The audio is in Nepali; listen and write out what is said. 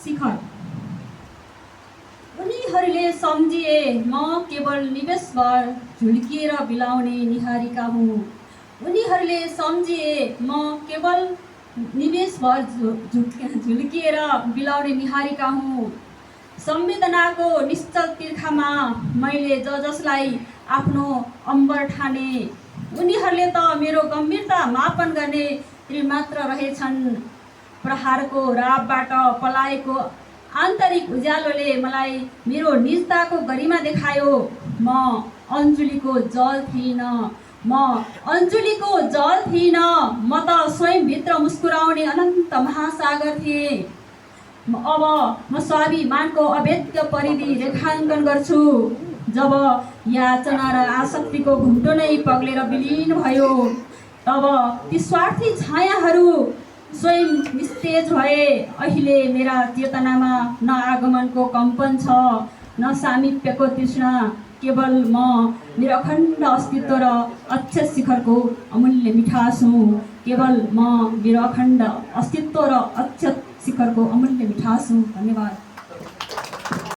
शिखर। उनीहरूले सम्झिए म केवल निमेषभर झुल्किएर बिलाउने निहारीका हुँ। उनीहरूले सम्झिए म केवल निमेषभर झुल्किएर बिलाउने निहारीका हुँ। संवेदनाको निश्चल तिर्खामा मैले जसलाई आफ्नो अम्बर ठाने, उनीहरूले त मेरो गम्भीरता मापन गर्ने ऋण मात्र रहेछन्। प्रहारको रापबाट पलाएको आन्तरिक उज्यालोले मलाई मेरो निजताको गरिमा देखायो। म अञ्जुलीको जल थिइनँ, म अञ्जुलीको जल थिइनँ, म त स्वयंभित्र मुस्कुराउने अनन्त महासागर थिएँ। अब म स्वाभिमानको अभेद्य परिधि रेखाङ्कन गर्छु। जब याचना र आसक्तिको घुम्टो नै पग्लेर विलीन भयो, तब ती स्वार्थी छायाहरू स्वयं निस्तेज भए। अहिले मेरा चेतनामा न आगमनको कम्पन छ, न सामिप्यको तृष्णा, केवल म, मेरो अखण्ड अस्तित्व र अक्षय शिखरको अमूल्य मिठास हुँ। केवल म, मेरो अखण्ड अस्तित्व र अक्षय शिखरको अमूल्य मिठास हुँ। धन्यवाद।